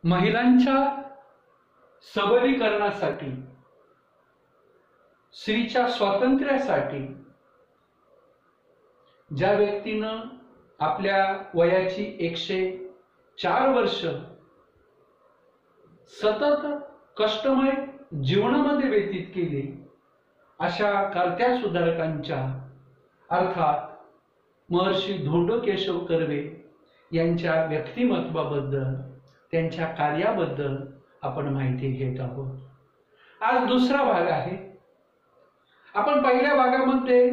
महिलांच्या सबलीकरणासाठी, स्त्रीच्या स्वातंत्र्यासाठी ज्या व्यक्तीनं आपल्या वयाची 104 वर्ष सतत कष्टमय जीवनामध्ये व्यतीत केली, अशा कर्त्या सुधारकांच्या अर्थात महर्षी धोंडो केशव कर्वे यांच्या व्यक्तिमत्वाबद्दल, त्यांच्या कार्याबद्दल आपण माहिती घेत आहोत. आज दुसरा भाग आहे. आपण पहिल्या भागामध्ये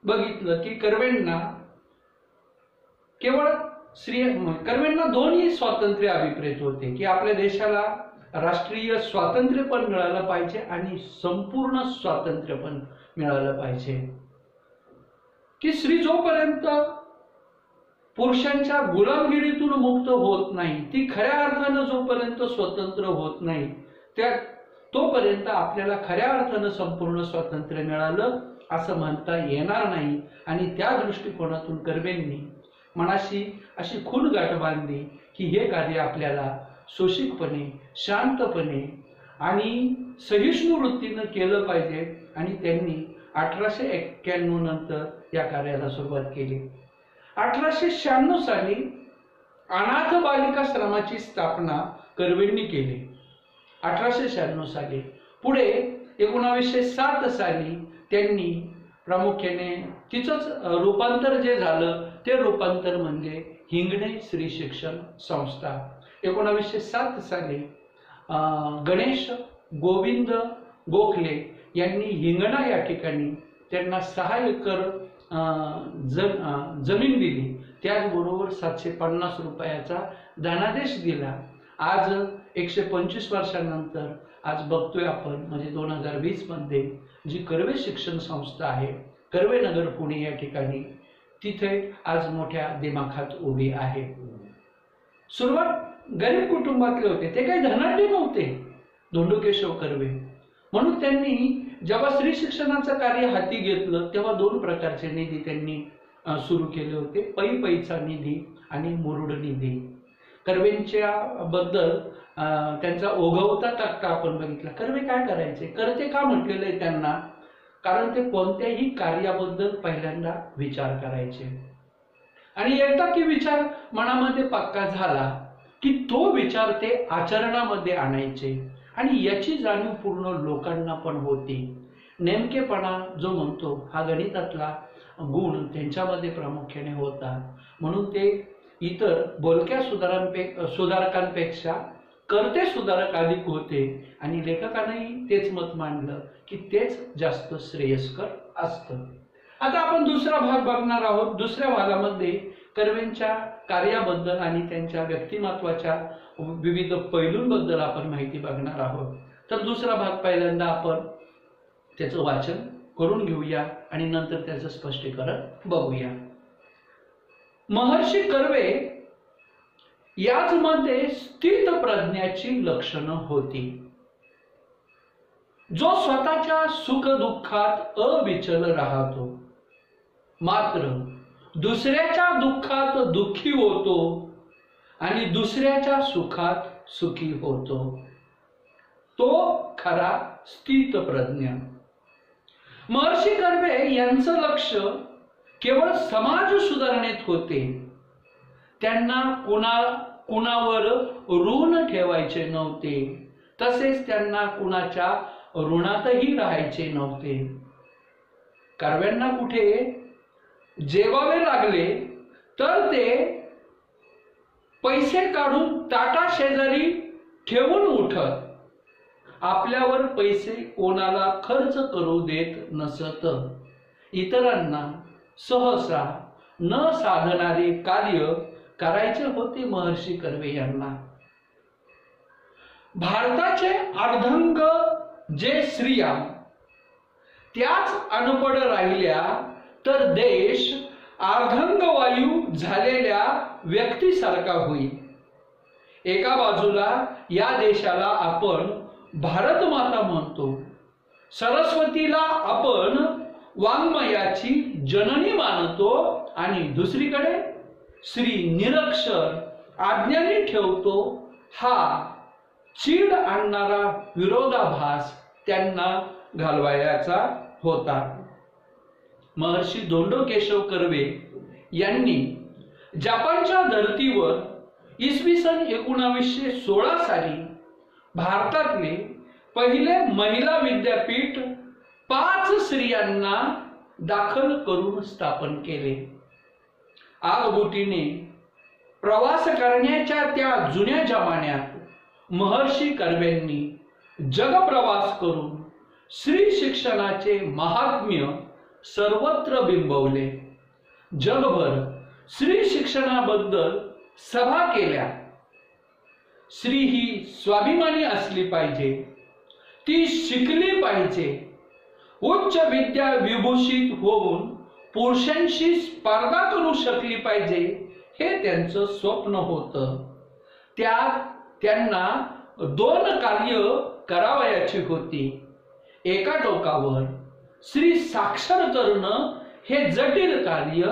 बघितलं की कर्वेंना कर्वेंना दोन्ही स्वातंत्र्य अभिप्रेत होते की आपल्या देशाला राष्ट्रीय स्वातंत्र्य पण मिळालं पाहिजे आणि संपूर्ण स्वातंत्र्य पण मिळालं पाहिजे. की स्त्री जोपर्यंत पुरुषांच्या गुलामगिरीतून मुक्त होत नाही, ती खऱ्या अर्थानं जोपर्यंत स्वतंत्र होत नाही, तोपर्यंत आपल्याला खऱ्या अर्थानं संपूर्ण स्वातंत्र्य मिळालं असं म्हणता येणार नाही. आणि त्या दृष्टिकोनातून कर्वेंनी मनाशी अशी खून गाठ बांधली की हे कार्य आपल्याला सोशिकपणे, शांतपणे आणि सहिष्णु वृत्तीनं केलं पाहिजे. आणि त्यांनी 1891 नंतर या कार्याला सुरुवात केली. 1896 साली अनाथ बालिकाश्रमाची स्थापना कर्वेंनी केली. 1896 साली. पुढे 1907 साली त्यांनी प्रामुख्याने तिचंच रूपांतर जे झालं ते रूपांतर म्हणजे हिंगणे स्त्री शिक्षण संस्था. 1907 साली गणेश गोविंद गोखले यांनी हिंगणा या ठिकाणी त्यांना 6 एकर जमीन दिली. त्याचबरोबर 750 रुपयाचा धनादेश दिला. आज 125 वर्षांनंतर आज बघतोय आपण, म्हणजे 2020 मध्ये जी कर्वे शिक्षण संस्था आहे कर्वे नगर पुणे या ठिकाणी, तिथे आज मोठ्या दिमाखात उभी आहे. सुरुवात गरीब कुटुंबातले होते, ते काही धनाढ्य नव्हते धोंडो केशव कर्वे. म्हणून त्यांनी जेव्हा स्त्री शिक्षणाचं कार्य हाती घेतलं तेव्हा 2 प्रकारचे निधी त्यांनी सुरू केले होते, पैचा निधी आणि मुरुड निधी. कर्वेंच्या बद्दल त्यांचा ओघवता तक्ता आपण बघितला. कर्वे काय करायचे, करते का म्हटलेलं आहे त्यांना, कारण ते कोणत्याही कार्याबद्दल पहिल्यांदा विचार करायचे आणि एकदा की विचार मनामध्ये पक्का झाला की तो विचार ते आचरणामध्ये आणायचे. आणि याची जाणीव पूर्ण लोकांना पण होती. नेमकेपणा जो म्हणतो हा गणितातला गुण त्यांच्यामध्ये प्रामुख्याने होता. म्हणून ते इतर बोलक्या सुधारकांपेक्षा करते सुधारक अधिक होते. आणि लेखकांनाही तेच मत मांडलं की तेच जास्त श्रेयस्कर असतं. आता आपण दुसरा भाग बघणार आहोत. दुसऱ्या भागामध्ये कर्वेंच्या कार्याबद्दल आणि त्यांच्या व्यक्तिमत्वाच्या विविध पैलूंबद्दल आपण माहिती बघणार आहोत. तर दुसरा भाग पहिल्यांदा आपण त्याचं वाचन करून घेऊया आणि नंतर त्याचं स्पष्टीकरण बघूया. महर्षी कर्वे याच मध्ये स्थित प्रज्ञाची लक्षणं होती. जो स्वतःच्या सुख दुःखात अविचल राहतो, मात्र दुसऱ्याच्या दुःखात दुःखी होतो आणि दुसऱ्याच्या सुखात सुखी होतो, तो खरा स्थित प्रज्ञ. महर्षी कर्वे यांचं लक्ष केवळ समाज सुधारणेत होते. त्यांना कुणावर ऋण ठेवायचे नव्हते, तसेच त्यांना कुणाच्या ऋणातही राहायचे नव्हते. कर्व्यांना कुठे जेवावे लागले तर ते पैसे काढून ताटा शेजारी ठेवून उठत. आपल्यावर पैसे कोणाला खर्च करू देत नसत. इतरांना सहसा न साधणारे कार्य करायचे होते महर्षी कर्वे यांना. भारताचे अर्धांग जे स्त्रिया त्याच अनपढ राहिल्या तर देश अर्धांगवायू झालेल्या व्यक्तीसारखा होईल. एका बाजूला या देशाला आपण भारत माता म्हणतो, सरस्वतीला आपण वाङ्मयाची जननी मानतो, आणि दुसरीकडे श्री निरक्षर आज्ञाने ठेवतो हा चीड आणणारा विरोधाभास त्यांना घालवायचा होता. महर्षी धोंडो केशव कर्वे यांनी जपानच्या धर्तीवर इसवी सन 1916 साली भारतातले पहिले महिला विद्यापीठ 5 स्त्रियांना दाखल करून स्थापन केले. आगबोटीने प्रवास करण्याच्या त्या जुन्या जमान्यात महर्षी कर्वेंनी जगप्रवास करून स्त्री शिक्षणाचे महात्म्य सर्वत्र बिंबवले. जगभर स्त्री शिक्षणाबद्दल सभा केल्या. स्त्री ही स्वाभिमानी असली पाहिजे, ती शिकली पाहिजे, उच्च विद्या विभूषित होऊन पुरुषांशी स्पर्धा करू शकली पाहिजे, हे त्यांचं स्वप्न होतं. त्यात त्यांना 2 कार्य करावयाची होती. एका टोकावर स्त्री साक्षर करणं हे जटिल कार्य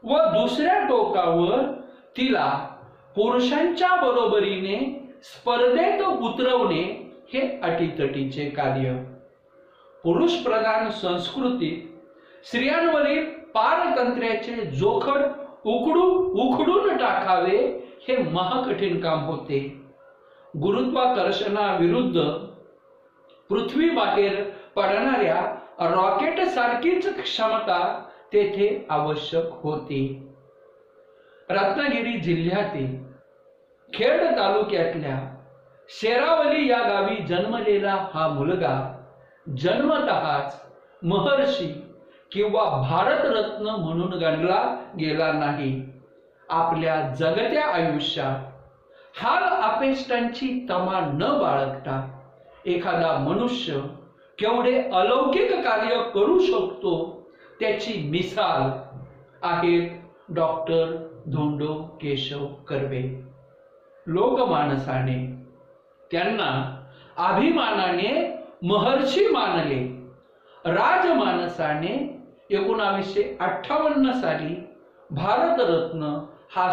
व दुसऱ्या टोकावर तिला पुरुषांच्या बरोबरीने स्पर्धेत उतरवणे हे अटीतटीचे कार्य. पुरुष प्रधान संस्कृतीत स्त्रियांवरील पारतंत्र्याचे जोखड उखडून टाकावे हे महाकठीण काम होते. गुरुत्वाकर्षणाविरुद्ध पृथ्वीबाहेर पडणाऱ्या रॉकेट सारखीच क्षमता तेथे आवश्यक होती. रत्नागिरी जिल्ह्यातील खेड तालुक्यातल्या शेरावली या गावी जन्मलेला हा मुलगा जन्मतःच महर्षी किंवा भारतरत्न म्हणून गणला गेला नाही. आपल्या जगत्या आयुष्यात हाल अपेष्टांची तमा न बाळगता एखादा मनुष्य केवढे अलौकिक कार्य करू शकतो त्याची मिसाल आहेत डॉक्टर धोंडो केशव कर्वे. लोकमानसाने त्यांना अभिमानाने महर्षी मानले. राजमानसाने 1958 साली भारतरत्न हा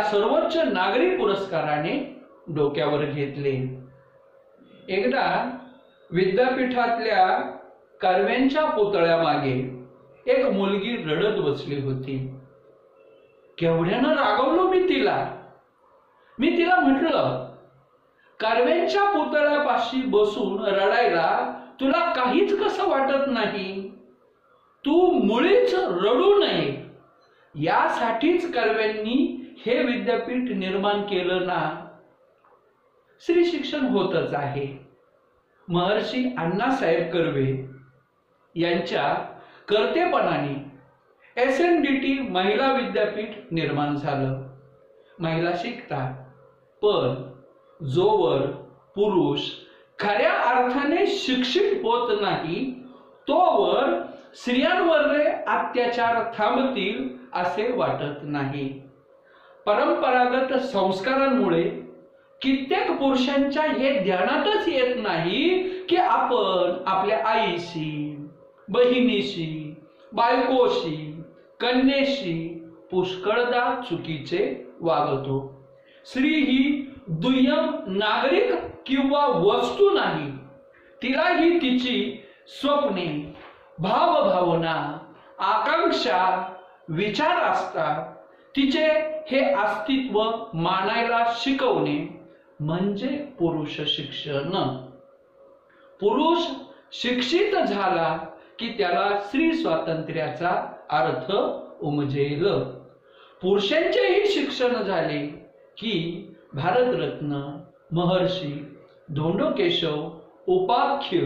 सर्वोच्च नागरी पुरस्काराने डोक्यावर घेतले. एकदा विद्यापीठातल्या कर्व्यांच्या पुतळ्यामागे एक मुलगी रडत बसली होती. केवढ्यानं रागवलो मी तिला म्हटलं, कर्व्यांच्या पुतळ्यापाशी बसून रडायला तुला काहीच कसं वाटत नाही? तू मुळीच रडू नये, यासाठीच कर्व्यांनी हे विद्यापीठ निर्माण केलं ना. स्त्री शिक्षण होतच आहे. महर्षी अण्णासाहेब कर्वे यांच्या कर्तेपणाने SNDT महिला विद्यापीठ निर्माण झालं. महिला शिकतात, पण जोवर पुरुष खऱ्या अर्थाने शिक्षित होत नाही तोवर स्त्रियांवरले अत्याचार थांबतील असे वाटत नाही. परंपरागत संस्कारांमुळे कित्येक पुरुषांच्या हे ध्यानातच येत नाही की आपण आपल्या आईशी, बहिणीशी, बायकोशी, कन्येशी पुष्कळदा चुकीचे वागतो. स्त्री ही दुय्यम नागरिक किंवा वस्तू नाही. तिलाही तिची स्वप्ने, भावभावना, आकांक्षा, विचार असतात. तिचे हे अस्तित्व मानायला शिकवणे म्हणजे पुरुष शिक्षण. पुरुष शिक्षित झाला की त्याला स्त्री स्वातंत्र्याचा अर्थ उमजेल. पुरुषांचेही शिक्षण झाले की भारतरत्न महर्षी धोंडो केशव उपाख्य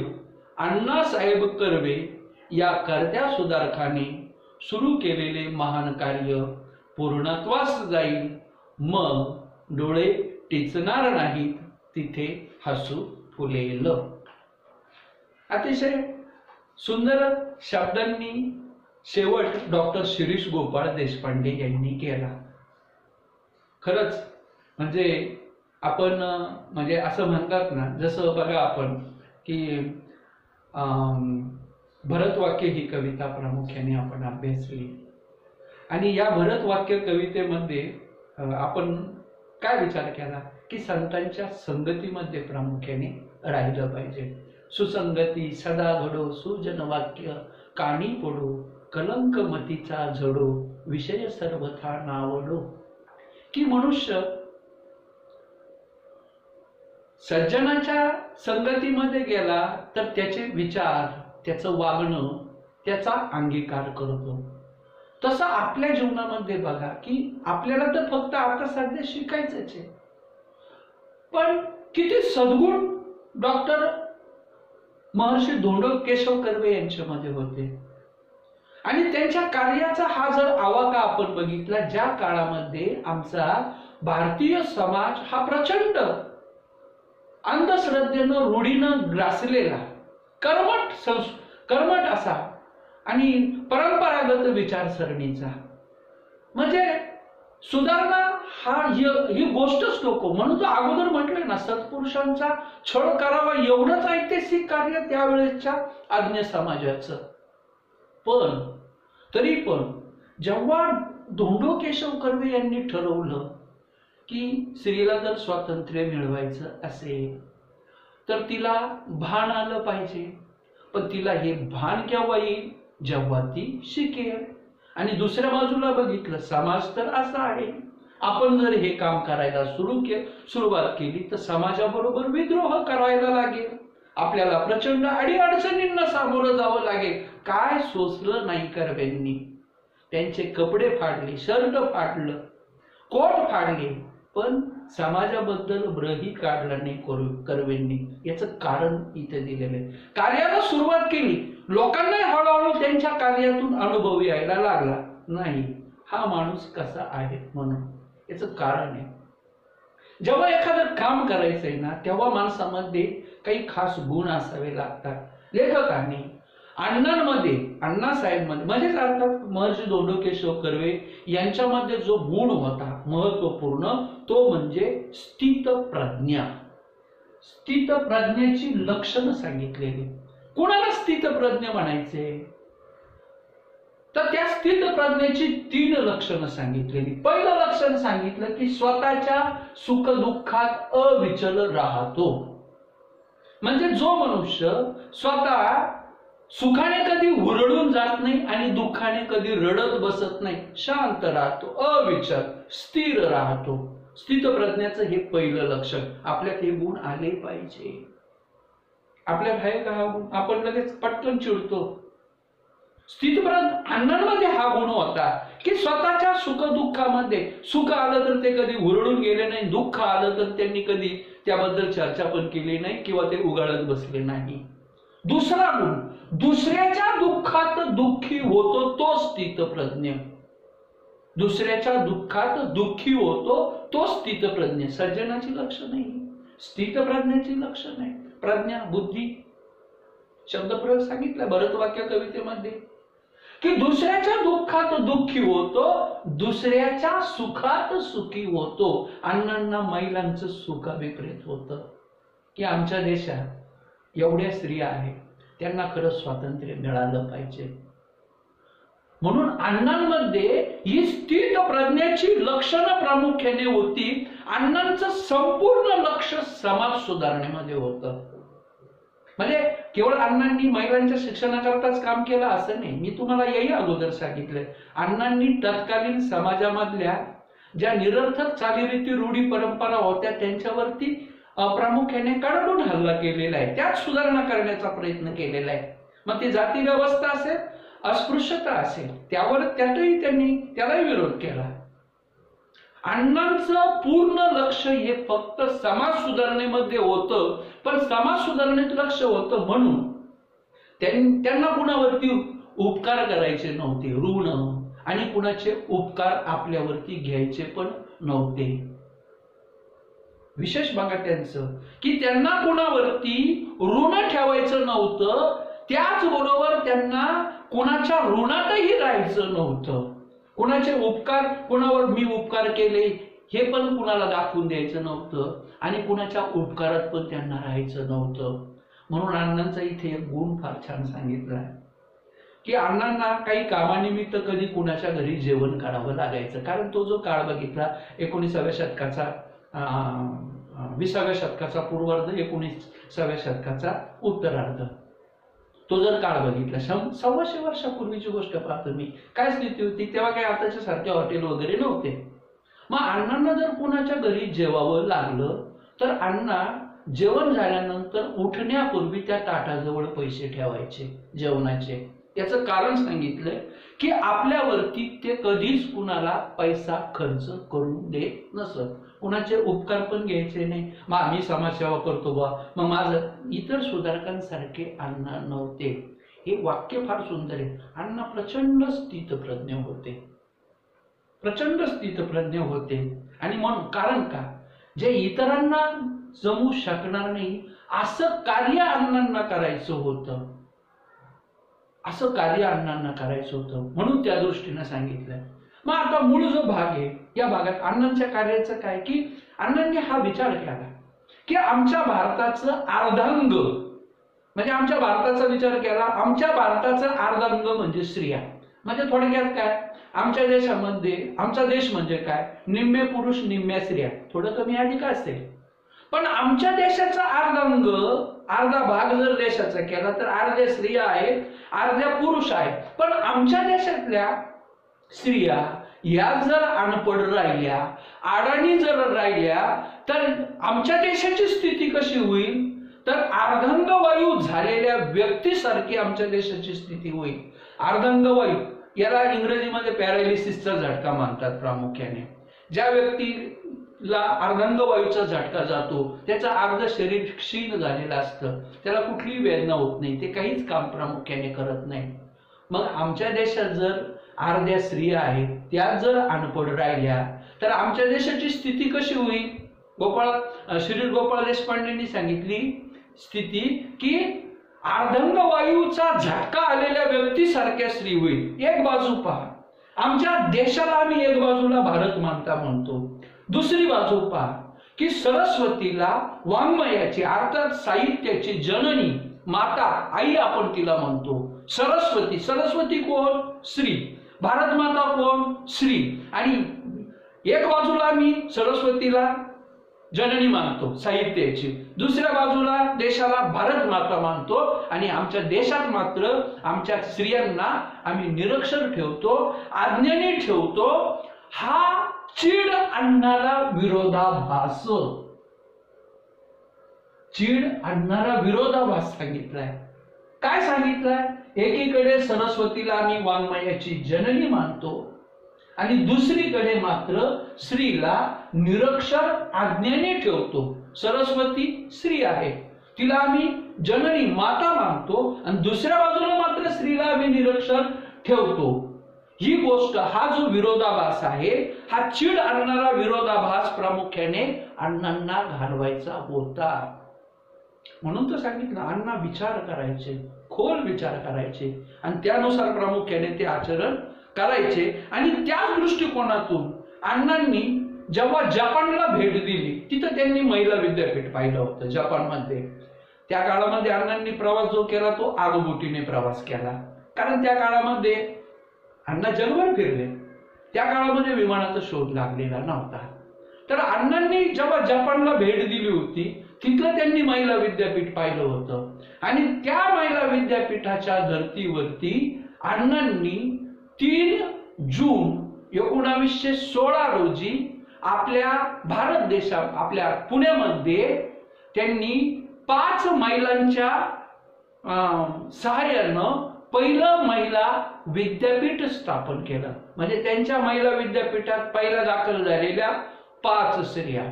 अण्णासाहेब कर्वे या कर्त्या सुधारकाने सुरू केलेले महान कार्य पूर्णत्वास जाईल. मग डोळे टिचणार नाहीत, तिथे हसू फुलेल. अतिशय सुंदर शब्दांनी शेवट डॉक्टर शिरीष गोपाळ देशपांडे यांनी केला. खरंच म्हणजे आपण म्हणजे असं म्हणतात ना, जसं बघा आपण की भरतवाक्य ही कविता प्रामुख्याने आपण अभ्यासली आणि या भरतवाक्य कवितेमध्ये आपण काय विचार केला की संतांच्या संगतीमध्ये प्रामुख्याने राहिलं पाहिजे. सुसंगती सदा घडो, सुजन वाक्य कानी पडो, कलंक मतीचा झडो, विषय सर्वथा नावडो. की मनुष्य सज्जनाच्या संगतीमध्ये गेला तर त्याचे विचार, त्याचं वागणं, त्याचा अंगीकार करतो. तसं आपल्या जीवनामध्ये बघा की आपल्याला तर फक्त आता सध्या शिकायचंच आहे, पण किती सद्गुण डॉक्टर महर्षी धोंडो केशव कर्वे यांच्यामध्ये होते. आणि त्यांच्या कार्याचा हा जर आवाका आपण बघितला, ज्या काळामध्ये आमचा भारतीय समाज हा प्रचंड अंधश्रद्धेनं रूढीनं ग्रासलेला कर्मठ असा आणि परंपरागत विचारसरणीचा, म्हणजे सुधारणा ही गोष्टच नको. म्हणून तो अगोदर म्हटलंय ना, सत्पुरुषांचा छळ करावा एवढंच ऐतिहासिक कार्य त्यावेळेसच्या आज्ञ समाजाचं. पण तरी पण जेव्हा धोंडो केशव कर्वे यांनी ठरवलं की स्त्रीला जर स्वातंत्र्य मिळवायचं असेल तर तिला भान आलं पाहिजे, पण तिला हे भान केव्हा येईल, जेव्हा ती शिकेल. आणि दुसऱ्या बाजूला बघितलं, समाज तर असा आहे, आपण जर हे काम करायला सुरुवात केली तर समाजाबरोबर विद्रोह करायला लागेल, आपल्याला प्रचंड अडीअडचणींना सामोरं जावं लागेल. काय सोसलं नाही कर्वेंनी, त्यांचे कपडे फाडले, शर्ट फाडलं, कोट फाडले, पण समाजाबद्दल ब्रही काढला नाही कर्वेंनी. याचं कारण इथे दिलेलं आहे. कार्याला सुरुवात केली, लोकांना हळूहळू त्यांच्या कार्यातून अनुभव यायला लागला, नाही हा माणूस कसा आहे म्हणून. याचं कारण आहे, जेव्हा एखादं काम करायचंय ना तेव्हा माणसामध्ये काही खास गुण असावे लागतात. लेखकांनी अण्णासाहेबमध्ये म्हणजेच अर्थात महर्षी धोंडो केशव कर्वे यांच्यामध्ये जो गुण होता महत्वपूर्ण, तो म्हणजे स्थितप्रज्ञा. स्थितप्रज्ञेची लक्षणं सांगितलेली. कोणाला स्थितप्रज्ञ म्हणायचे तर त्या स्थितप्रज्ञेची 3 लक्षणं सांगितलेली. पहिलं लक्षण सांगितलं की स्वतःच्या सुखदुःखात अविचल राहतो. म्हणजे जो मनुष्य स्वतः सुखाने कधी हुरळून जात नाही आणि दुःखाने कधी रडत बसत नाही, शांत राहतो, अविचल, स्थिर राहतो. स्थितप्रज्ञाचं हे पहिलं लक्षण. आपल्यात हे गुण आले पाहिजे. आपल्यात आहे का हा गुण? आपण लगेच पटकन चिडतो. स्थितप्रज्ञ अण्णांमध्ये हा गुण होता की स्वतःच्या सुखदुःखामध्ये, सुख आलं तर ते कधी हुरळून गेले नाही, दुःख आलं तर त्यांनी कधी त्याबद्दल चर्चा पण केली नाही किंवा ते उगाळत बसले नाही. दुसरा गुण, दुसऱ्याच्या दुःखात दुःखी होतो तो स्थितप्रज्ञ. दुसऱ्याच्या दुःखात दुःखी होतो तो स्थितप्रज्ञ. सज्जनाची लक्षण नाही, स्थितप्रज्ञाची लक्षण आहे. प्रज्ञा, बुद्धी, शब्दप्रयोग सांगितला भरतवाक्य कवितेमध्ये की दुसऱ्याच्या दुःखात दुःखी होतो, दुसऱ्याच्या सुखात सुखी होतो. अण्णांना महिलांचं सुख विपरीत होतं की आमच्या देशात एवढ्या स्त्रिया आहेत, त्यांना खरंच स्वातंत्र्य मिळालं पाहिजे. म्हणून अण्णांमध्ये ही स्थित प्रज्ञेची लक्षणं प्रामुख्याने होती. अण्णांचं संपूर्ण लक्ष समाज सुधारण्यामध्ये होतं. म्हणजे केवळ अण्णांनी महिलांच्या शिक्षणाकरताच काम केलं असं नाही. मी तुम्हाला याही अगोदर सांगितलंय, अण्णांनी तत्कालीन समाजामधल्या ज्या निरर्थक चालीरीती, रूढी, परंपरा होत्या त्यांच्यावरती प्रामुख्याने कडाडून हल्ला केलेला आहे. त्यात सुधारणा करण्याचा प्रयत्न केलेला आहे. मग ती जाती व्यवस्था असेल, अस्पृश्यता असेल, त्यातही त्यांनी त्यालाही विरोध केला. अण्णांचं पूर्ण लक्ष हे फक्त समाज सुधारणेमध्ये होतं. पण समाज सुधारणेत लक्ष होतं म्हणून त्यांना कुणावरती उपकार करायचे नव्हते, ऋण, आणि कुणाचे उपकार आपल्यावरती घ्यायचे पण नव्हते. विशेष बघा त्यांचं की त्यांना कुणावरती ऋण ठेवायचं नव्हतं, त्याचबरोबर त्यांना कुणाच्या ऋणातही राहायचं नव्हतं. कुणाचे उपकार, कुणावर मी उपकार केले हे पण कुणाला दाखवून द्यायचं नव्हतं आणि कुणाच्या उपकारात पण त्यांना राहायचं नव्हतं. म्हणून अण्णांचा इथे एक गुण फार छान सांगितला की अण्णांना काही कामानिमित्त कधी कुणाच्या घरी जेवण करावं लागायचं. कारण तो जो काळ बघितला 19व्या शतकाचा 20व्या शतकाचा पूर्वार्ध, 19व्या शतकाचा उत्तरार्ध, तो जर काळ बघितला, 125 वर्षापूर्वीची गोष्ट पाहतो मी, काय स्थिती होती तेव्हा, काय आताच्या सारख्या हॉटेल वगैरे नव्हते. मग अण्णांना जर कोणाच्या घरी जेवावं लागलं तर अण्णा जेवण झाल्यानंतर उठण्यापूर्वी त्या ताटाजवळ पैसे ठेवायचे जेवणाचे. याचं कारण सांगितलंय की आपल्यावरती ते कधीच कुणाला पैसा खर्च करून देत नसत, कुणाचे उपकार पण घ्यायचे नाही. मग आम्ही समाजसेवा करतो बा, मग माझं, इतर सुधारकांसारखे अण्णा नव्हते. हे वाक्य फार सुंदर आहे. अण्णा प्रचंड स्थितप्रज्ञ होते, प्रचंड स्थितप्रज्ञ होते. आणि म्हणून कारण का, जे इतरांना जमू शकणार नाही असं कार्य अण्णांना करायचं होतं, असं कार्य अण्णांना करायचं होतं, म्हणून त्या दृष्टीने सांगितलंय. मग आता मूळ जो भाग आहे, या भागात अण्णांच्या कार्याचं काय, की अण्णांनी हा विचार केला की आमच्या भारताचं अर्धांग, म्हणजे आमच्या भारताचा विचार केला, आमच्या भारताचं अर्धांग म्हणजे स्त्रिया. म्हणजे थोडक्यात काय, आमच्या देशामध्ये, आमचा देश म्हणजे काय, निम्मे पुरुष निम्म्या स्त्रिया, थोडं कमी अधिक असेल, पण आमच्या देशाचा अर्धांग, अर्धा भाग जर देशाचा केला तर अर्ध्या स्त्रिया आहेत, अर्ध्या पुरुष आहेत. पण आमच्या देशातल्या स्त्रिया या जर अनपढ राहिल्या, अडाणी जर राहिल्या, तर आमच्या देशाची स्थिती कशी होईल, तर अर्धांगवायू झालेल्या व्यक्तीसारखी आमच्या देशाची स्थिती होईल. अर्धांगवायू याला इंग्रजीमध्ये पॅरालिसिसचा झटका मानतात प्रामुख्याने. ज्या व्यक्तीला अर्धांगवायूचा झटका जातो त्याचं अर्ध शरीर क्षीण झालेलं असतं, त्याला कुठलीही वेदना होत नाही, ते काहीच काम प्रामुख्याने करत नाही. मग आमच्या देशात जर अर्ध्या स्त्रिया आहेत, त्या जर अनपढ राहिल्या तर आमच्या देशाची स्थिती कशी होईल. श्री गोपाळ देशपांडेंनी सांगितली स्थिती की अर्धांगवायूचा झटका आलेल्या व्यक्तीसारख्या स्त्री होईल. एक बाजू पहा, आमच्या देशाला आम्ही एक बाजूला भारत माता म्हणतो, दुसरी बाजू पहा की सरस्वतीला वाङ्मयाची अर्थात साहित्याची जननी माता, आई आपण तिला म्हणतो. सरस्वती, सरस्वती कोण, स्त्री. भारत माता कोण, स्त्री. आणि एक बाजूला आम्ही सरस्वतीला जननी मानतो साहित्याची, दुसऱ्या बाजूला देशाला भारत माता मानतो. आणि आमच्या देशात मात्र आमच्या स्त्रियांना आम्ही निरक्षर ठेवतो, आज्ञेने ठेवतो. हा चीड आणणारा विरोधाभास, चीड आणणारा विरोधाभास सांगितलाय. काय सांगितलंय, एकीकडे सरस्वतीला आम्ही वाङ्मयाची जननी मानतो आणि दुसरीकडे मात्र स्त्रीला निरक्षर आज्ञेने ठेवतो. सरस्वती स्त्री आहे, तिला आम्ही जननी माता मानतो आणि दुसऱ्या बाजूला मात्र स्त्रीला आम्ही निरक्षर ठेवतो. ही गोष्ट, हा जो विरोधाभास आहे, हा चीड आणणारा विरोधाभास प्रामुख्याने अण्णांना घालवायचा होता. म्हणून तर सांगितलं, अण्णा विचार करायचे, खोल विचार करायचे आणि त्यानुसार प्रामुख्याने ते आचरण करायचे. आणि त्याच दृष्टिकोनातून अण्णांनी जेव्हा जपानला भेट दिली, तिथं त्यांनी महिला विद्यापीठ पाहिलं होतं जपानमध्ये. त्या काळामध्ये अण्णांनी प्रवास जो केला तो आगबोटीने प्रवास केला, कारण त्या काळामध्ये अण्णा जगभर फिरले, त्या काळामध्ये विमानाचा शोध लागलेला नव्हता. तर अण्णांनी जेव्हा जपानला भेट दिली होती, तिथलं त्यांनी महिला विद्यापीठ पाहिलं होतं. आणि त्या महिला विद्यापीठाच्या धर्तीवरती अण्णांनी 3 जून 1916 रोजी आपल्या भारत देशात, आपल्या पुण्यामध्ये त्यांनी 5 महिलांच्या सहाय्यानं पहिलं महिला विद्यापीठ स्थापन केलं. म्हणजे त्यांच्या महिला विद्यापीठात पहिला दाखल झालेल्या 5 स्त्रिया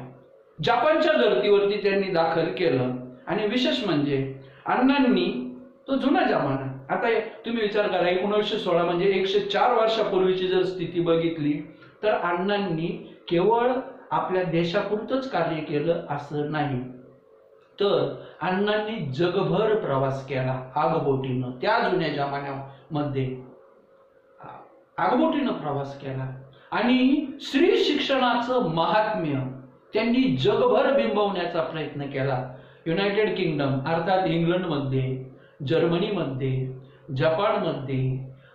जपानच्या धर्तीवरती त्यांनी दाखल केलं. आणि विशेष म्हणजे अण्णांनी, तो जुना जमाना, आता तुम्ही विचार करा 1916 म्हणजे 104 वर्षापूर्वीची जर स्थिती बघितली तर अण्णांनी केवळ आपल्या देशापुरतच कार्य केलं असं नाही, तर अण्णांनी जगभर प्रवास केला आगबोटीनं. त्या जुन्या जमान्यामध्ये आगबोटीनं प्रवास केला आणि स्त्री शिक्षणाचं महात्म्य त्यांनी जगभर बिंबवण्याचा प्रयत्न केला. युनायटेड किंगडम अर्थात इंग्लंडमध्ये, जर्मनीमध्ये, जपानमध्ये,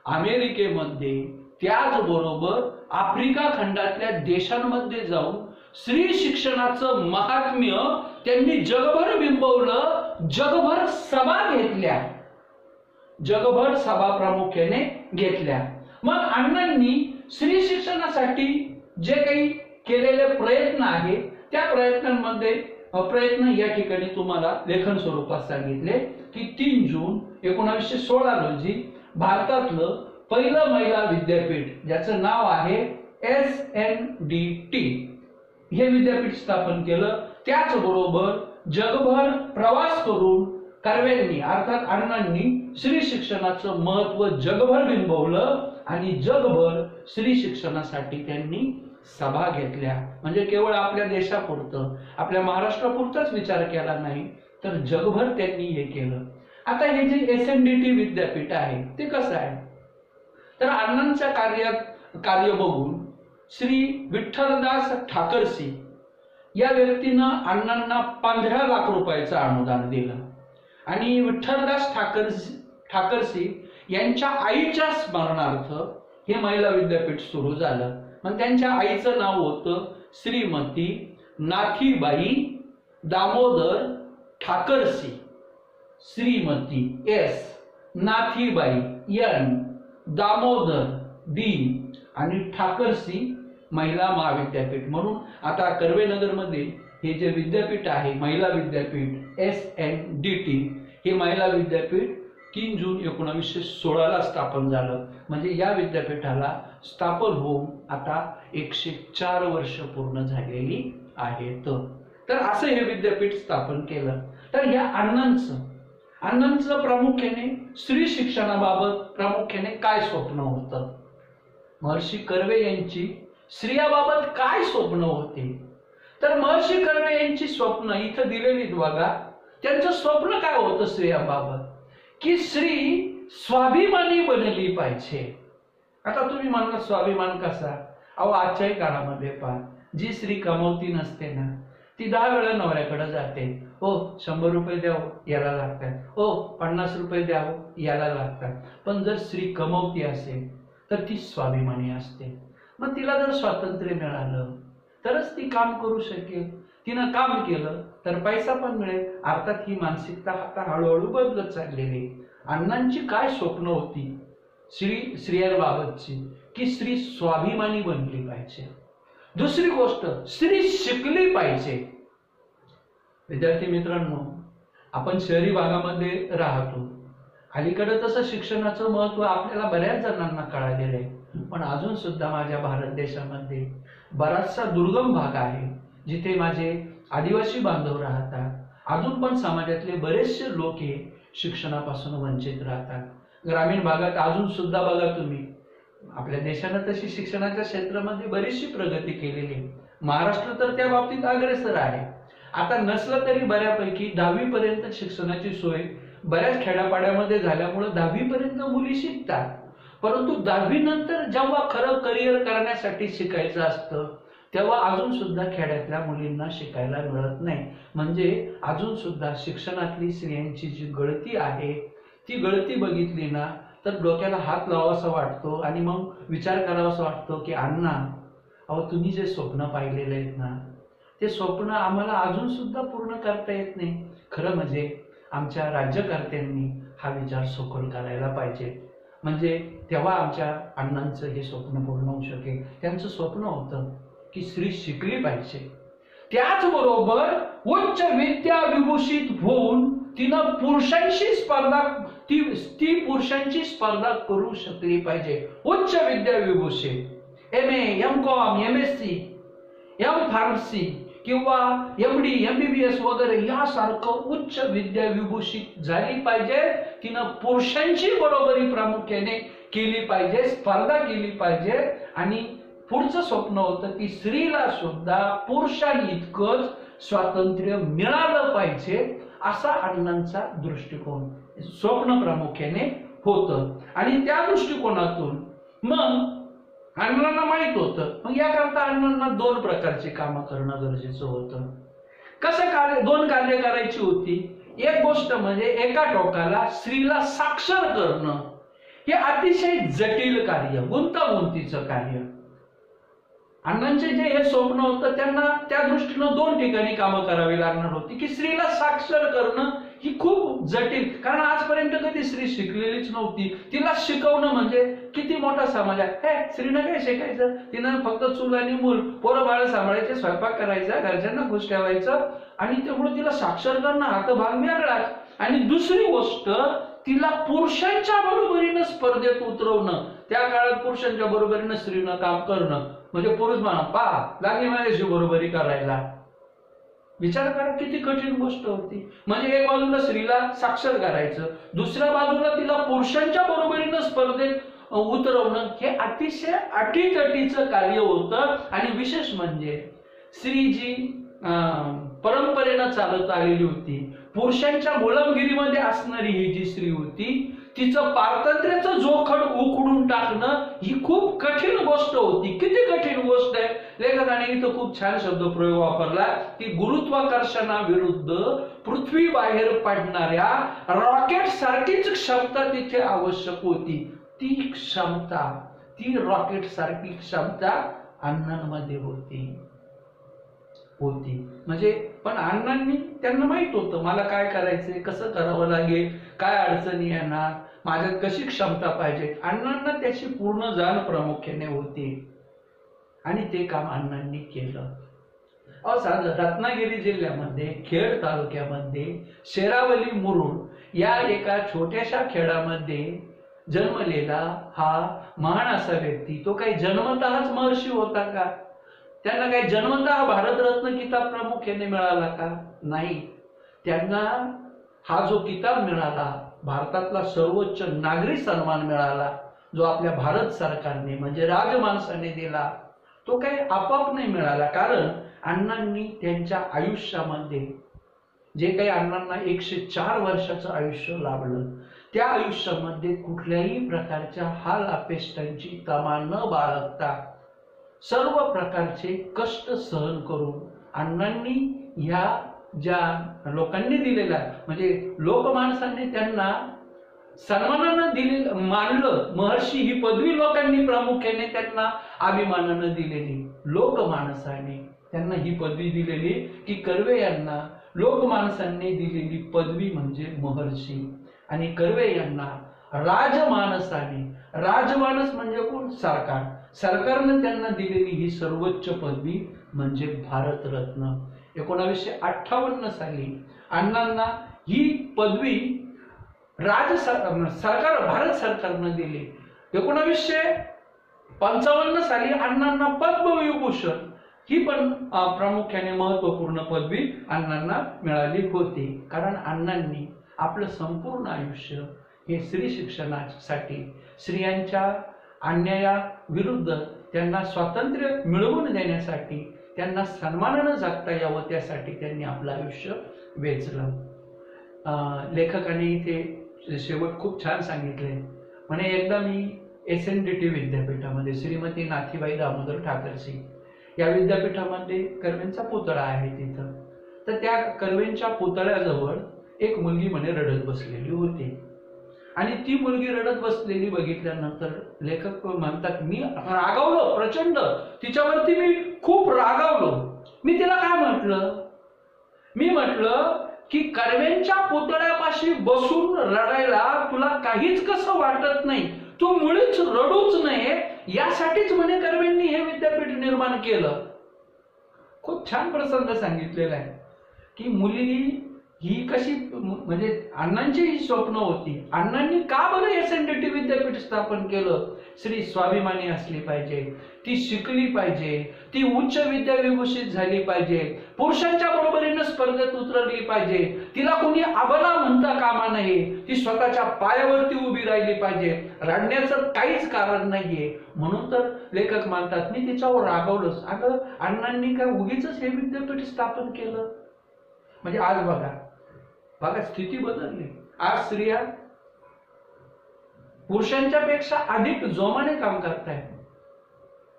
अमेरिकेमध्ये त्याचबरोबर आफ्रिका खंडातल्या देशांमध्ये जाऊन स्त्री शिक्षणाचं महात्म्य त्यांनी जगभर बिंबवलं, जगभर सभा घेतल्या, जगभर सभा प्रामुख्याने घेतल्या। मग अण्णांनी स्त्री शिक्षणासाठी जे काही केलेले प्रयत्न आहेत त्या प्रयत्नांमध्ये प्रयत्न या ठिकाणी तुम्हाला लेखन स्वरूपात सांगितले की 3 जून 1916 रोजी भारतातलं पहिलं महिला विद्यापीठ ज्याचं नाव आहे SNDT हे विद्यापीठ स्थापन केलं। त्याचबरोबर जगभर प्रवास करून कर्वेंनी अर्थात अण्णांनी स्त्री शिक्षणाचं महत्व जगभर बिंबवलं आणि जगभर स्त्री शिक्षणासाठी त्यांनी सभा घेतल्या। म्हणजे केवळ आपल्या देशापुरतं आपल्या महाराष्ट्रापुरताच विचार केला नाही तर जगभर त्यांनी हे केलं। आता हे जे SNDT विद्यापीठ आहे ते कसं आहे तर अण्णांच्या कार्य बघून श्री विठ्ठलदास ठाकरसी या व्यक्तीनं अण्णांना 15 लाख रुपयाचं अनुदान दिलं आणि विठ्ठलदास ठाकरसी यांच्या आईच्या स्मरणार्थ हे महिला विद्यापीठ सुरू झालं। मग त्यांच्या आईचं नाव होतं Shrimati Nathibai Damodar Thackersey, Shrimati S Nathibai N Damodar D आणि ठाकरसी महिला महाविद्यापीठ म्हणून आता कर्वेनगरमध्ये हे जे विद्यापीठ आहे महिला विद्यापीठ SNDT हे महिला विद्यापीठ 3 जून 1916 ला स्थापन झालं। म्हणजे या विद्यापीठाला स्थापन होऊन आता 104 वर्ष पूर्ण झालेली आहेत। तर असं हे विद्यापीठ स्थापन केलं। तर या अण्णांचं प्रामुख्याने स्त्री शिक्षणाबाबत प्रामुख्याने काय स्वप्न होतं, महर्षी कर्वे यांची स्त्रियाबाबत काय स्वप्न होते तर महर्षी कर्वे यांची स्वप्न इथं दिलेली बघा। त्यांचं स्वप्न काय होतं स्त्रियांबाबत की स्त्री स्वाभिमानी बनली पाहिजे। आता तुम्ही म्हणाल स्वाभिमान कसा, अहो आजच्याही काळामध्ये पहा जी स्त्री कमवती नसते ना ती 10 वेळा नवऱ्याकडे जाते, हो 100 रुपये द्यावं याला लागतात, हो 50 रुपये द्यावं याला लागतात। पण जर स्त्री कमवती असेल तर ती स्वाभिमानी असते। मग तिला जर स्वातंत्र्य मिळालं तरच ती काम करू शकेल, तिनं काम केलं तर पैसा पण मिळेल। अर्थात ही मानसिकता आता हळूहळू बदलत चाललेली। अण्णांची काय स्वप्न होती स्त्रियांबाबतची की स्त्री स्वाभिमानी बनली पाहिजे। दुसरी गोष्ट स्त्री शिकली पाहिजे। विद्यार्थी मित्रांनो, आपण शहरी भागामध्ये राहतो, अलीकडे तसं शिक्षणाचं महत्व आपल्याला बऱ्याच जणांना कळालेलं आहे, पण अजून सुद्धा माझ्या भारत देशामध्ये बराचसा दुर्गम भाग आहे जिथे माझे आदिवासी बांधव राहतात। अजून पण समाजातले बरेचसे लोक हे शिक्षणापासून वंचित राहतात। ग्रामीण भागात अजून सुद्धा बघा तुम्ही, आपल्या देशानं तशी शिक्षणाच्या क्षेत्रामध्ये बरीचशी प्रगती केलेली आहे। महाराष्ट्र तर त्या बाबतीत अग्रेसर आहे। आता नसलं तरी बऱ्यापैकी 10वी पर्यंत शिक्षणाची सोय बऱ्याच खेड्यापाड्यामध्ये झाल्यामुळे 10वी पर्यंत मुली शिकतात। परंतु 10वी नंतर जेव्हा खरं करिअर करण्यासाठी शिकायचं असतं तेव्हा अजून सुद्धा खेड्यातल्या मुलींना शिकायला मिळत नाही। म्हणजे अजून सुद्धा शिक्षणातली स्त्रियांची जी गळती आहे ती गळती बघितली ना तर डोक्याला हात लावासा वाटतो आणि मग विचार करावासा वाटतो की अण्णा, अहो तुम्ही जे स्वप्न पाहिलेले आहेत ना ते स्वप्न आम्हाला अजून सुद्धा पूर्ण करता येत नाही। खरं म्हणजे आमच्या राज्यकर्त्यांनी हा विचार सखोल करायला पाहिजे, म्हणजे तेव्हा आमच्या अण्णांचं हे स्वप्न पूर्ण होऊ शकेल। त्यांचं स्वप्न होतं की स्त्री शिकली पाहिजे, त्याचबरोबर उच्च विद्या विभूषित होऊन तिनं ती पुरुषांची स्पर्धा करू शकली पाहिजे। उच्च विद्या विभूषित MA MCOM MSc MPharmacy किंवा MD MBBS वगैरे यासारखं उच्च विद्या विभूषित झाली पाहिजे। तिनं पुरुषांची बरोबरी प्रामुख्याने केली पाहिजे, स्पर्धा केली पाहिजे। आणि पुढचं स्वप्न होतं की स्त्रीला सुद्धा पुरुषांइतकंच स्वातंत्र्य मिळालं पाहिजे, असा अण्णांचा दृष्टिकोन स्वप्न प्रामुख्याने होतं। आणि त्या दृष्टिकोनातून मग अण्णांना माहित होतं, मग याकरता अण्णांना 2 प्रकारची कामं करणं गरजेचं होतं। कसं 2 कार्य करायची होती। एक गोष्ट म्हणजे एका टोकाला स्त्रीला साक्षर करणं, हे अतिशय जटिल कार्य, गुंतागुंतीचं कार्य. अण्णांचे जे हे स्वप्न होतं त्यांना त्या दृष्टीनं दोन ठिकाणी कामं करावी लागणार होती की स्त्रीला साक्षर करणं ही खूप जटिल, कारण आजपर्यंत कधी स्त्री शिकलेलीच नव्हती. तिला शिकवणं म्हणजे किती मोठा समाज आहे. हे स्त्रीनं काय शिकायचं, तिनं फक्त चूल आणि मूल, पोरं बाळ सांभाळायचे, स्वयंपाक करायचा, घरच्यांना खुश ठेवायचं, आणि त्यामुळे तिला साक्षर करणं हा तर भाग वेगळाच. आणि दुसरी गोष्ट, तिला पुरुषांच्या बरोबरीनं स्पर्धेत उतरवणं. त्या काळात पुरुषांच्या बरोबरीनं स्त्रीनं काम करणं म्हणजे पुरुष म्हणा पा लागली माझ्याशी बरोबरी करायला. विचार करा किती कठीण गोष्ट होती. म्हणजे एक बाजूला स्त्रीला साक्षर करायचं, दुसऱ्या बाजूला तिला पुरुषांच्या बरोबरीनं स्पर्धेत उतरवणं, हे अतिशय अटीतटीचं कार्य होतं. आणि विशेष म्हणजे स्त्री जी परंपरेनं चालत आलेली होती, पुरुषांच्या गुलामगिरीमध्ये असणारी ही जी स्त्री होती, तिचं पारतंत्र्याचं जोखड उखडून टाकणं ही खूप कठीण गोष्ट होती. किती कठीण गोष्ट आहे. लेखकाने इथं खूप छान शब्दप्रयोग वापरला की गुरुत्वाकर्षणाविरुद्ध पृथ्वी बाहेर पडणाऱ्या रॉकेट सारखीच क्षमता तिथे आवश्यक होती. ती क्षमता, ती रॉकेट सारखी क्षमता अण्णांमध्ये होती. म्हणजे पण अण्णांनी, त्यांना माहित होतं मला काय करायचंय, कसं करावं लागेल, काय अडचणी येणार, माझ्यात कशी क्षमता पाहिजे. अण्णांना त्याची पूर्ण जाण प्रामुख्याने होती आणि ते काम अण्णांनी केलं. रत्नागिरी जिल्ह्यामध्ये खेड तालुक्यामध्ये शेरावली मुरुड या एका छोट्याशा खेडामध्ये जन्मलेला हा महान असा व्यक्ती, तो काही जन्मतःच महर्षी होता का? त्यांना काही जन्मतः भारतरत्न किताब प्रामुख्याने मिळाला का? नाही. त्यांना हा जो किताब मिळाला, भारतातला सर्वोच्च नागरी सन्मान मिळाला, जो आपल्या भारत सरकारने म्हणजे राजमाणसाने दिला, तो काही आपोआप नाही मिळाला. कारण अण्णांनी त्यांच्या आयुष्यामध्ये जे काही अण्णांना 104 वर्षाचं आयुष्य लाभलं, त्या आयुष्यामध्ये कुठल्याही प्रकारच्या हाल अपेष्टांची तमा न बाळगता सर्व प्रकारचे कष्ट सहन करून अण्णांनी ह्या ज्या लोकांनी दिलेला, म्हणजे लोकमानसाने त्यांना सन्मानानं दिले, मानलं. महर्षी ही पदवी लोकांनी प्रामुख्याने त्यांना अभिमानानं दिलेली, लोकमानसाने त्यांना ही पदवी दिलेली की कर्वे यांना लोकमानसांनी दिलेली पदवी म्हणजे महर्षी, आणि कर्वे यांना राजमानसाने, राजमानस म्हणजे कोण? सरकार, सरकारने त्यांना दिलेली ही सर्वोच्च पदवी म्हणजे भारतरत्न. 1958 साली अण्णांना ही पदवी भारत सरकारनं दिली. 1955 साली अण्णांना पद्मविभूषण ही पण प्रामुख्याने महत्वपूर्ण पदवी अण्णांना मिळाली होती. कारण अण्णांनी आपलं संपूर्ण आयुष्य हे स्त्री शिक्षणासाठी, स्त्रियांच्या अन्यायाविरुद्ध त्यांना स्वातंत्र्य मिळवून देण्यासाठी, त्यांना सन्मानानं जगता यावं त्यासाठी त्यांनी आपलं आयुष्य वेचलं. लेखकाने इथे शेवट खूप छान सांगितले. म्हणे एकदा मी SNDT विद्यापीठामध्ये, श्रीमती नाथीबाई दामोदर ठाकरसी या विद्यापीठामध्ये कर्वेंचा पुतळा आहे तिथं, तर त्या कर्वेंच्या पुतळ्याजवळ एक मुलगी म्हणे रडत बसलेली होती. आणि ती मुलगी रडत बसलेली बघितल्यानंतर लेखक म्हणतात, मी रागावलो प्रचंड, तिच्यावरती मी खूप रागावलो. मी तिला काय म्हटलं? मी म्हटलं की कर्वेंच्या पुतळ्यापाशी बसून रडायला तुला काहीच कसं वाटत नाही, तू मुळीच रडूच नये, यासाठीच म्हणे कर्वेंनी हे विद्यापीठ निर्माण केलं. खूप छान प्रसंग सांगितलेला आहे की मुलगी ही कशी, म्हणजे अण्णांची ही स्वप्न होती. अण्णांनी का बरं SNDT विद्यापीठ स्थापन केलं? स्त्री स्वाभिमानी असली पाहिजे, ती शिकली पाहिजे, ती उच्च विद्याविभूषित झाली पाहिजे, पुरुषांच्या बरोबरीनं स्पर्धेत उतरली पाहिजे, तिला कोणी अबला म्हणता कामा नये, ती स्वतःच्या पायावरती उभी राहिली पाहिजे, रडण्याचं काहीच कारण नाहीये. म्हणून तर लेखक मानतात मी तिच्यावर रागवलंच. अगं अण्णांनी काय उगीच हे विद्यापीठ स्थापन केलं? म्हणजे आज बघा स्थिती बदलली. आज स्त्रिया पुरुषांच्या पेक्षा अधिक जोमाने काम करतायत,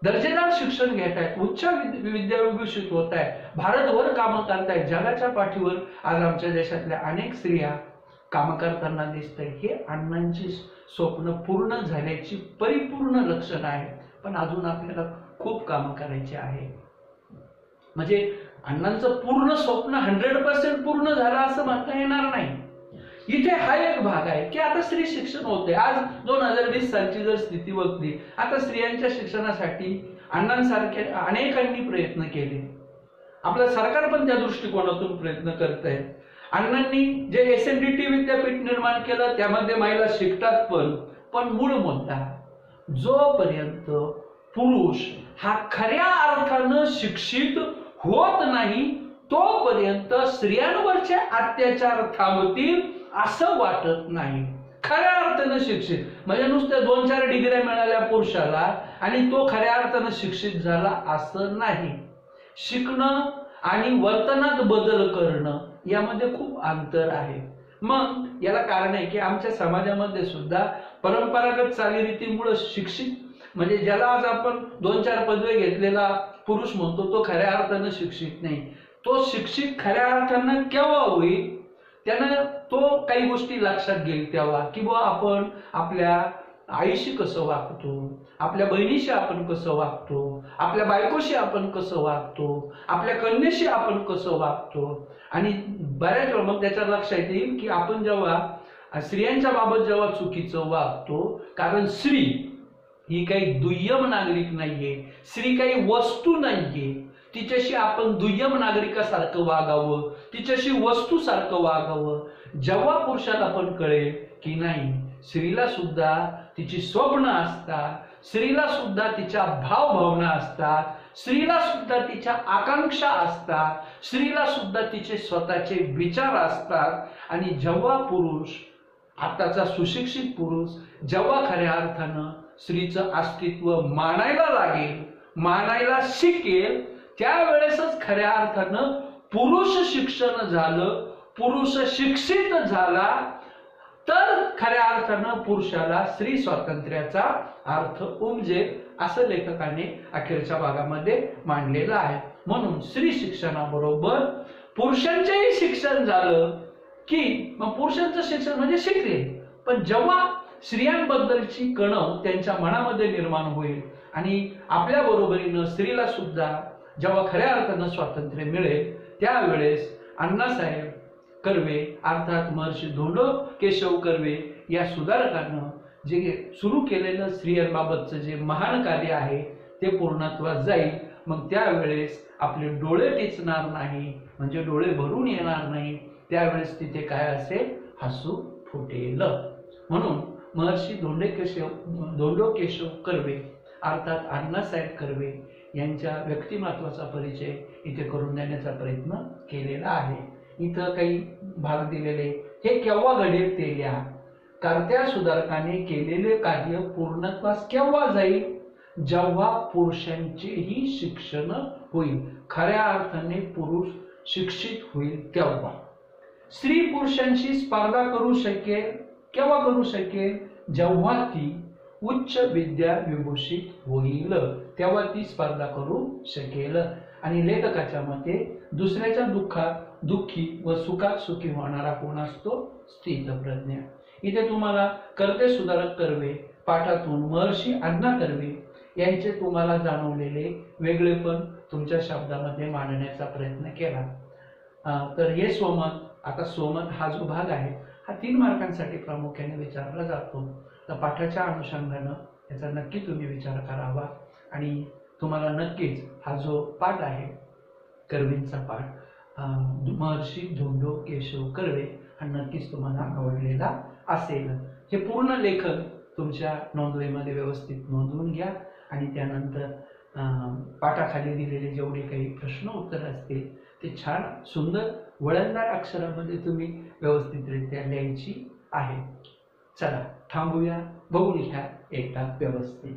दर्जेदार शिक्षण घेत आहेत, उच्च विद्याविभूषित होत आहेत, भारतभर कामं करतायत. जगाच्या पाठीवर आज आमच्या देशातल्या अनेक स्त्रिया काम करताना दिसतंय, हे अण्णांची स्वप्न पूर्ण झाल्याची परिपूर्ण लक्षण आहे. पण अजून आपल्याला खूप काम करायचे आहे. म्हणजे अण्णांचं पूर्ण स्वप्न 100% पूर्ण झालं असं म्हणता येणार नाही. इथे हा एक भाग आहे की आता स्त्री शिक्षण होते. आज 2020 सालची जर स्थिती बघली, आता स्त्रियांच्या शिक्षणासाठी अण्णांसारखे अनेकांनी प्रयत्न केले. आपलं सरकार पण त्या दृष्टिकोनातून प्रयत्न करत आहे. अण्णांनी जे SNDT विद्यापीठ निर्माण केलं त्यामध्ये महिला शिकतात. पण मूळ मुद्दा, जोपर्यंत पुरुष हा खऱ्या अर्थानं शिक्षित होत नाही तोपर्यंत स्त्रियांवरचे अत्याचार थांबतील असं वाटत नाही. खऱ्या अर्थानं शिक्षित म्हणजे नुसत्या 2-4 डिग्र्या मिळाल्या पुरुषाला आणि तो खऱ्या अर्थानं शिक्षित झाला असं नाही. शिकणं आणि वर्तनात बदल करणं यामध्ये खूप अंतर आहे. मग याला कारण आहे की आमच्या समाजामध्ये सुद्धा परंपरागत चालीरीतीमुळे शिक्षित म्हणजे ज्याला आज आपण 2-4 पदवी घेतलेला पुरुष म्हणतो तो खऱ्या अर्थानं शिक्षित नाही. तो शिक्षित खऱ्या अर्थानं केव्हा होईल, त्यानं तो काही गोष्टी लक्षात घेईल तेव्हा की बुवा आपण आपल्या आईशी कसं वागतो, आपल्या बहिणीशी आपण कसं वागतो, आपल्या बायकोशी आपण कसं वागतो, आपल्या कन्येशी आपण कसं वागतो. आणि बऱ्याच वेळा मग त्याच्या लक्षात येईल की आपण जेव्हा स्त्रियांच्या बाबत जेव्हा चुकीचं वागतो, कारण स्त्री ही काही दुय्यम नागरिक नाहीये, स्त्री काही वस्तू नाहीये, तिच्याशी आपण दुय्यम नागरिकासारखं वागावं, तिच्याशी वस्तूसारखं वागावं. जेव्हा पुरुषाला पण कळेल की नाही, स्त्रीला सुद्धा तिची स्वप्न असतात, स्त्रीला सुद्धा तिच्या भावभावना असतात, स्त्रीला सुद्धा तिच्या आकांक्षा असतात, स्त्रीला सुद्धा तिचे स्वतःचे विचार असतात. आणि जेव्हा पुरुष, आताचा सुशिक्षित पुरुष जेव्हा खऱ्या अर्थानं स्त्रीचं अस्तित्व मानायला लागेल, मानायला शिकेल, त्यावेळेसच खऱ्या अर्थानं पुरुष शिक्षण झालं, पुरुष शिक्षित झाला तर खऱ्या अर्थानं पुरुषाला स्त्री स्वातंत्र्याचा अर्थ उमजेल असं लेखकाने अखेरच्या भागामध्ये मांडलेलं आहे. म्हणून स्त्री शिक्षणाबरोबर पुरुषांचेही शिक्षण झालं की मग पुरुषांचं शिक्षण म्हणजे शिकले. पण जेव्हा स्त्रियांबद्दलची कणव त्यांच्या मनामध्ये निर्माण होईल आणि आपल्या बरोबरीनं स्त्रीला सुद्धा जेव्हा खऱ्या अर्थानं स्वातंत्र्य मिळेल, त्यावेळेस अण्णासाहेब कर्वे अर्थात महर्षी धोंडो केशव कर्वे या सुधारकांना जे सुरू केलेलं स्त्रियांबाबतचं जे महान कार्य आहे ते पूर्णत्वास जाईल. मग त्यावेळेस आपले डोळे टिचणार नाही, म्हणजे डोळे भरून येणार नाही. त्यावेळेस तिथे काय असेल, हसू फुटेल. म्हणून महर्षी धोंडो केशव कर्वे अर्थात अण्णासाहेब कर्वे यांच्या व्यक्तिमत्वाचा परिचय इथे करून देण्याचा प्रयत्न केलेला आहे. इथं काही भाग दिलेले, हे केव्हा घडेल ते लिहा. कर्त्या सुधारकाने केलेले कार्य पूर्णत्वास केव्हा जाईल, जेव्हा पुरुषांचेही शिक्षण होईल, खऱ्या अर्थाने पुरुष शिक्षित होईल तेव्हा. स्त्री पुरुषांशी स्पर्धा करू शकेल केव्हा करू शकेल, जेव्हा ती उच्च विद्या विभूषित होईल, तेव्हा ती स्पर्धा करू शकेल. आणि लेखकाच्या मते दुसऱ्याच्या दुःखात दुःखी व सुखात सुखी होणारा कोण असतो, स्थितप्रज्ञ. इथे तुम्हाला कर्ते सुधारक कर्वे पाठातून महर्षी अण्णा कर्वे यांचे तुम्हाला जाणवलेले वेगळेपण तुमच्या शब्दामध्ये मांडण्याचा प्रयत्न केला. तर हे स्वमत, आता स्वमत हा जो भाग आहे हा 3 मार्कांसाठी प्रामुख्याने विचारला जातो. तर पाठाच्या अनुषंगानं याचा नक्की तुम्ही विचार करावा आणि तुम्हाला नक्कीच हा जो पाठ आहे कर्वेंचा पाठ, महर्षी धोंडो केशव कर्वे, हा नक्कीच तुम्हाला आवडलेला असेल. हे पूर्ण लेखन तुमच्या नोंदवहीमध्ये व्यवस्थित नोंदवून घ्या आणि त्यानंतर पाठाखाली दिलेले जेवढे काही प्रश्न उत्तर असतील ते छान सुंदर वळणदार अक्षरामध्ये तुम्ही व्यवस्थितरित्या लिहायची आहे. चला थांबूया, बघून घ्या एकदा व्यवस्थित.